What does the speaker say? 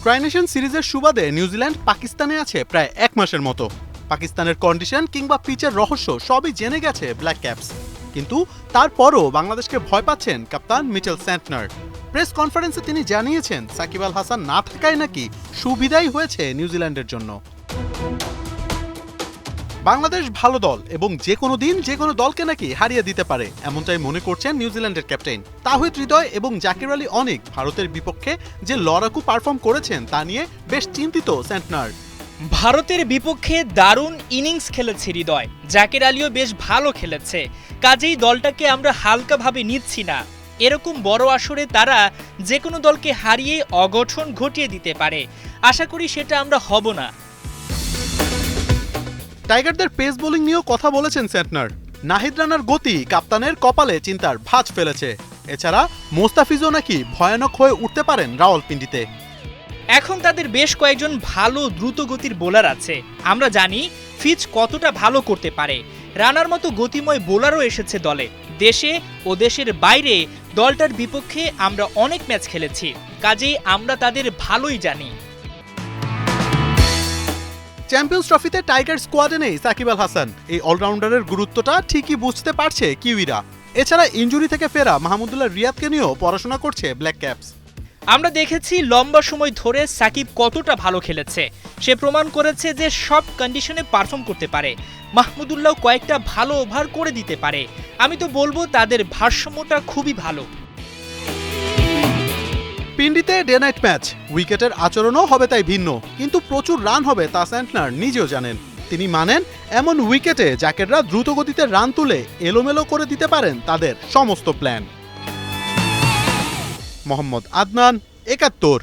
Tri-nation সিরিজের সুবাদে New Zealand পাকিস্তানে আছে প্রায় এক মাসের মতো। পাকিস্তানের কন্ডিশন কিংবা পিচের রহস্য সবই জেনে গেছে ব্ল্যাক ক্যাপস, কিন্তু তারপরও বাংলাদেশকে ভয় পাচ্ছেন কাপ্তান মিচেল স্যান্টনার। প্রেস কনফারেন্সে তিনি জানিয়েছেন সাকিব আল হাসান না থাকায় নাকি সুবিধাই হয়েছে নিউজিল্যান্ডের জন্য। বাংলাদেশ ভালো দল এবং যে কোনো দিন যে কোনো দলকে নাকি হারিয়ে দিতে পারে, এমনটাই মনে করছেন নিউজিল্যান্ডের ক্যাপ্টেন তাহিদ হৃদয় এবং জাকির আলী অনেক। ভারতের বিপক্ষে যে লড়াকু পারফর্ম করেছেন তা নিয়ে বেশ চিন্তিত স্যান্টনার। ভারতের বিপক্ষে দারুণ ইনিংস খেলেছে হৃদয়, জাকির আলীও বেশ ভালো খেলেছে, কাজেই দলটাকে আমরা হালকাভাবে নিচ্ছি না। এরকম বড় আসরে তারা যে কোনো দলকে হারিয়ে অগঠন ঘটিয়ে দিতে পারে, আশা করি সেটা আমরা হব না। টাইগারদের পেস বোলিং নিয়েও কথা বলেছেন স্যান্টনার। নাহিদ রানার গতি কাপ্তানের কপালে চিন্তার ভাঁজ ফেলেছে। এছাড়া মোস্তাফিজও নাকি ভয়ানক হয়ে উঠতে পারেন রাওয়ালপিন্ডিতে। এখন তাদের বেশ কয়েকজন ভালো দ্রুতগতির বোলার আছে, আমরা জানি ফিচ কতটা ভালো করতে পারে। রানার মতো গতিময় বোলারও এসেছে দলে। দেশে ও দেশের বাইরে দলটার বিপক্ষে আমরা অনেক ম্যাচ খেলেছি, কাজেই আমরা তাদের ভালোই জানি। চ্যাম্পিয়ন্স ট্রফিতে টাইগার স্কোয়াডে নেই সাকিব আল হাসান। এই অলরাউন্ডারের গুরুত্বটা ঠিকই বুঝতে পারছে কিউইরা। এছাড়া ইনজুরি থেকে ফেরা মাহমুদুল্লাহ রিয়াদকে নিয়েও পড়াশোনা করছে ব্ল্যাক ক্যাপস। আমরা দেখেছি লম্বা সময় ধরে সাকিব কতটা ভালো খেলেছে, সে প্রমাণ করেছে যে সব কন্ডিশনে পারফর্ম করতে পারে। মাহমুদুল্লাহ কয়েকটা ভালো ওভার করে দিতে পারে। আমি তো বলবো তাদের ভারসাম্যটা খুবই ভালো। পিন্ডিতে ডে নাইট ম্যাচ, উইকেটের আচরণও হবে তাই ভিন্ন, কিন্তু প্রচুর রান হবে তা স্যান্টনার নিজেও জানেন। তিনি মানেন এমন উইকেটে জাকেররা দ্রুতগতিতে রান তুলে এলোমেলো করে দিতে পারেন তাদের সমস্ত প্ল্যান। মোহাম্মদ আদনান, ৭১।